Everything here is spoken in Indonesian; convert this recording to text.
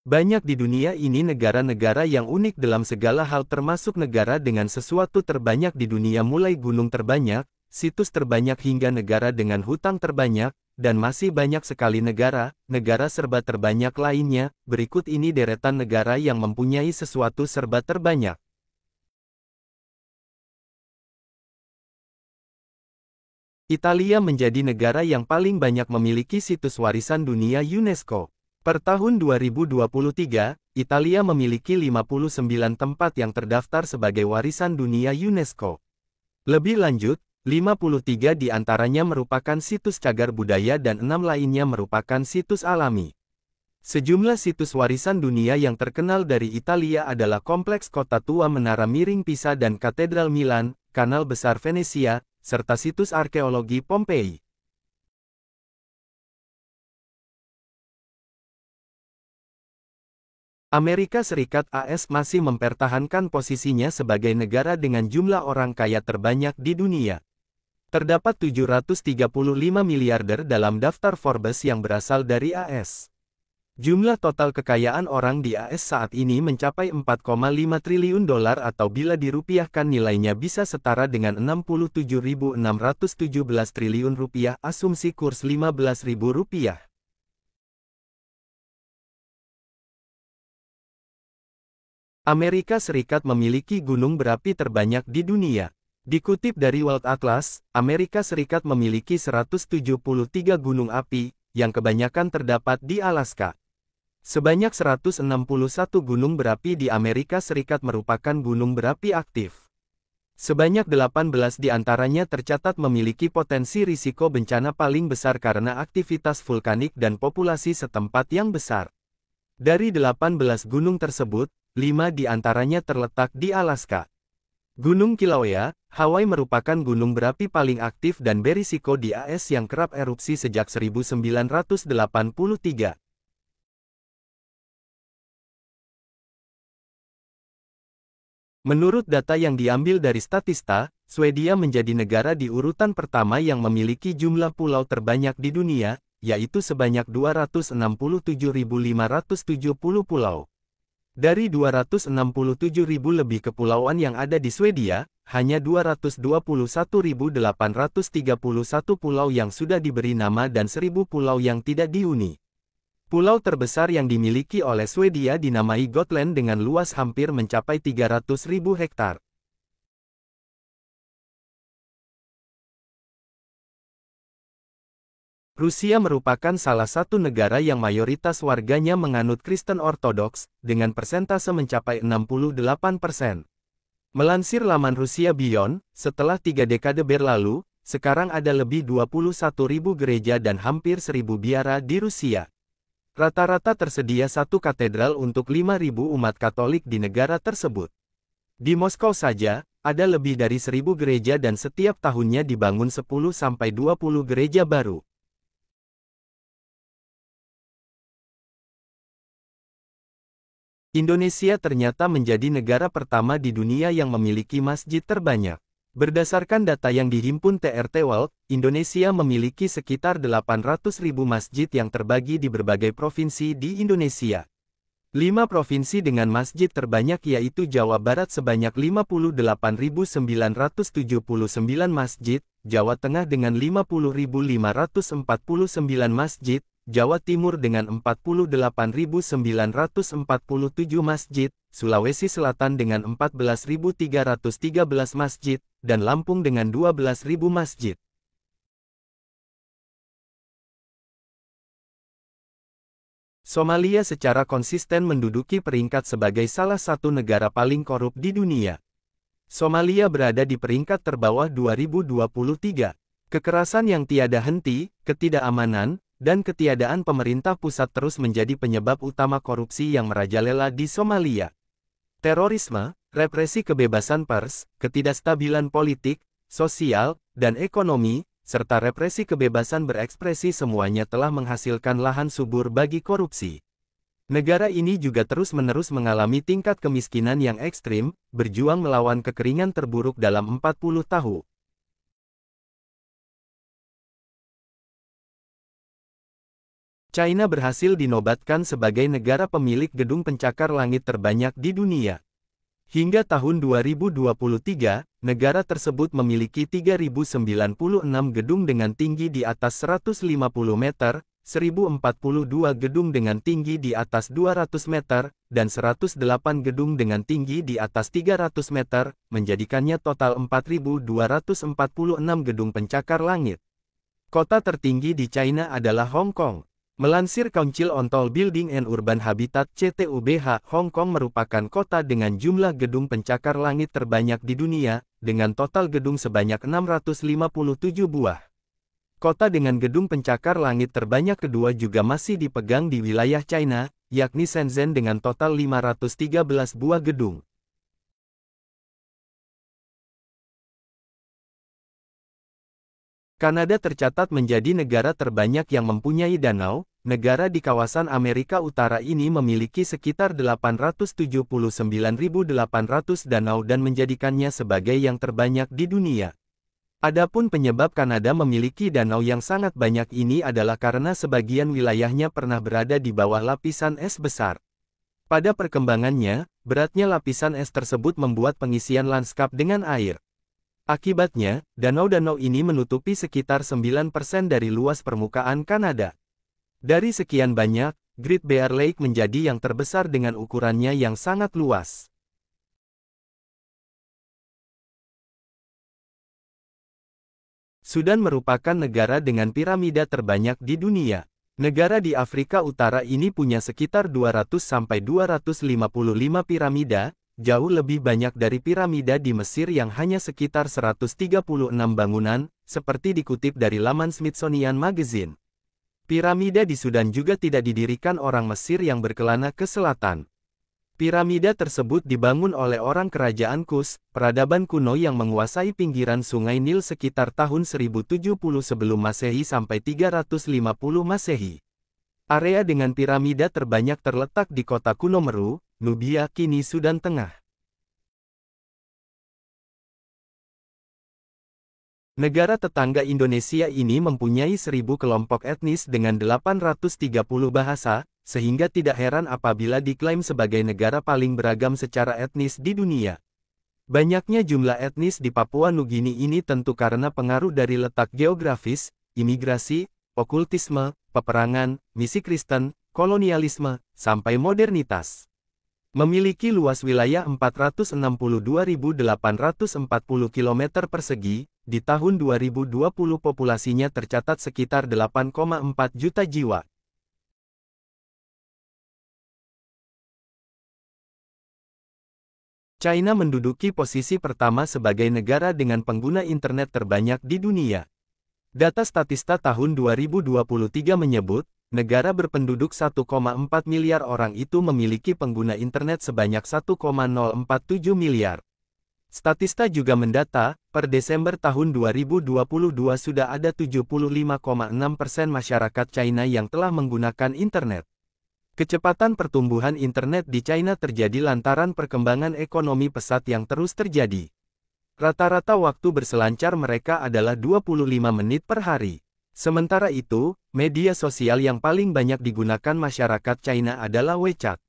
Banyak di dunia ini negara-negara yang unik dalam segala hal termasuk negara dengan sesuatu terbanyak di dunia mulai gunung terbanyak, situs terbanyak hingga negara dengan hutang terbanyak, dan masih banyak sekali negara serba terbanyak lainnya. Berikut ini deretan negara yang mempunyai sesuatu serba terbanyak. Italia menjadi negara yang paling banyak memiliki situs warisan dunia UNESCO. Per tahun 2023, Italia memiliki 59 tempat yang terdaftar sebagai warisan dunia UNESCO. Lebih lanjut, 53 di antaranya merupakan situs cagar budaya dan 6 lainnya merupakan situs alami. Sejumlah situs warisan dunia yang terkenal dari Italia adalah Kompleks Kota Tua Menara Miring Pisa dan Katedral Milan, Kanal Besar Venesia, serta situs arkeologi Pompei. Amerika Serikat (AS) masih mempertahankan posisinya sebagai negara dengan jumlah orang kaya terbanyak di dunia. Terdapat 735 miliarder dalam daftar Forbes yang berasal dari AS. Jumlah total kekayaan orang di AS saat ini mencapai 4,5 triliun dolar atau bila dirupiahkan nilainya bisa setara dengan 67.617 triliun rupiah, asumsi kurs Rp15.000. Amerika Serikat memiliki gunung berapi terbanyak di dunia. Dikutip dari World Atlas, Amerika Serikat memiliki 173 gunung api, yang kebanyakan terdapat di Alaska. Sebanyak 161 gunung berapi di Amerika Serikat merupakan gunung berapi aktif. Sebanyak 18 di antaranya tercatat memiliki potensi risiko bencana paling besar karena aktivitas vulkanik dan populasi setempat yang besar. Dari 18 gunung tersebut, 5 di antaranya terletak di Alaska. Gunung Kilauea, Hawaii merupakan gunung berapi paling aktif dan berisiko di AS yang kerap erupsi sejak 1983. Menurut data yang diambil dari Statista, Swedia menjadi negara di urutan pertama yang memiliki jumlah pulau terbanyak di dunia, yaitu sebanyak 267.570 pulau. Dari 267.000 lebih kepulauan yang ada di Swedia, hanya 221.831 pulau yang sudah diberi nama dan 1.000 pulau yang tidak dihuni. Pulau terbesar yang dimiliki oleh Swedia dinamai Gotland dengan luas hampir mencapai 300.000 hektar. Rusia merupakan salah satu negara yang mayoritas warganya menganut Kristen Ortodoks, dengan persentase mencapai 68%. Melansir laman Rusia Beyond, setelah 3 dekade berlalu, sekarang ada lebih 21.000 gereja dan hampir 1.000 biara di Rusia. Rata-rata tersedia satu katedral untuk 5.000 umat Katolik di negara tersebut. Di Moskow saja, ada lebih dari 1.000 gereja dan setiap tahunnya dibangun 10-20 gereja baru. Indonesia ternyata menjadi negara pertama di dunia yang memiliki masjid terbanyak. Berdasarkan data yang dihimpun TRT World, Indonesia memiliki sekitar 800.000 masjid yang terbagi di berbagai provinsi di Indonesia. 5 provinsi dengan masjid terbanyak yaitu Jawa Barat sebanyak 58.979 masjid, Jawa Tengah dengan 50.549 masjid, Jawa Timur dengan 48.947 masjid, Sulawesi Selatan dengan 14.313 masjid, dan Lampung dengan 12.000 masjid. Somalia secara konsisten menduduki peringkat sebagai salah satu negara paling korup di dunia. Somalia berada di peringkat terbawah 2023. Kekerasan yang tiada henti, ketidakamanan, dan ketiadaan pemerintah pusat terus menjadi penyebab utama korupsi yang merajalela di Somalia. Terorisme, represi kebebasan pers, ketidakstabilan politik, sosial, dan ekonomi, serta represi kebebasan berekspresi semuanya telah menghasilkan lahan subur bagi korupsi. Negara ini juga terus-menerus mengalami tingkat kemiskinan yang ekstrim, berjuang melawan kekeringan terburuk dalam 40 tahun. China berhasil dinobatkan sebagai negara pemilik gedung pencakar langit terbanyak di dunia. Hingga tahun 2023, negara tersebut memiliki 3.096 gedung dengan tinggi di atas 150 meter, 1.042 gedung dengan tinggi di atas 200 meter, dan 108 gedung dengan tinggi di atas 300 meter, menjadikannya total 4.246 gedung pencakar langit. Kota tertinggi di China adalah Hong Kong. Melansir Council on Tall Building and Urban Habitat (CTUBH), Hong Kong merupakan kota dengan jumlah gedung pencakar langit terbanyak di dunia, dengan total gedung sebanyak 657 buah. Kota dengan gedung pencakar langit terbanyak kedua juga masih dipegang di wilayah China, yakni Shenzhen dengan total 513 buah gedung. Kanada tercatat menjadi negara terbanyak yang mempunyai danau. Negara di kawasan Amerika Utara ini memiliki sekitar 879.800 danau dan menjadikannya sebagai yang terbanyak di dunia. Adapun penyebab Kanada memiliki danau yang sangat banyak ini adalah karena sebagian wilayahnya pernah berada di bawah lapisan es besar. Pada perkembangannya, beratnya lapisan es tersebut membuat pengisian lanskap dengan air. Akibatnya, danau-danau ini menutupi sekitar 9% dari luas permukaan Kanada. Dari sekian banyak, Great Bear Lake menjadi yang terbesar dengan ukurannya yang sangat luas. Sudan merupakan negara dengan piramida terbanyak di dunia. Negara di Afrika Utara ini punya sekitar 200-255 piramida, jauh lebih banyak dari piramida di Mesir yang hanya sekitar 136 bangunan, seperti dikutip dari laman Smithsonian Magazine. Piramida di Sudan juga tidak didirikan orang Mesir yang berkelana ke selatan. Piramida tersebut dibangun oleh orang kerajaan Kus, peradaban kuno yang menguasai pinggiran sungai Nil sekitar tahun 1070 sebelum Masehi sampai 350 Masehi. Area dengan piramida terbanyak terletak di kota kuno Meru, Nubia, kini Sudan Tengah. Negara tetangga Indonesia ini mempunyai 1.000 kelompok etnis dengan 830 bahasa, sehingga tidak heran apabila diklaim sebagai negara paling beragam secara etnis di dunia. Banyaknya jumlah etnis di Papua Nugini ini tentu karena pengaruh dari letak geografis, imigrasi, okultisme, peperangan, misi Kristen, kolonialisme, sampai modernitas. Memiliki luas wilayah 462.840 km persegi, di tahun 2020 populasinya tercatat sekitar 8,4 juta jiwa. China menduduki posisi pertama sebagai negara dengan pengguna internet terbanyak di dunia. Data Statista tahun 2023 menyebut, negara berpenduduk 1,4 miliar orang itu memiliki pengguna internet sebanyak 1,047 miliar. Statista juga mendata, per Desember tahun 2022 sudah ada 75,6% masyarakat China yang telah menggunakan internet. Kecepatan pertumbuhan internet di China terjadi lantaran perkembangan ekonomi pesat yang terus terjadi. Rata-rata waktu berselancar mereka adalah 25 menit per hari. Sementara itu, media sosial yang paling banyak digunakan masyarakat China adalah WeChat.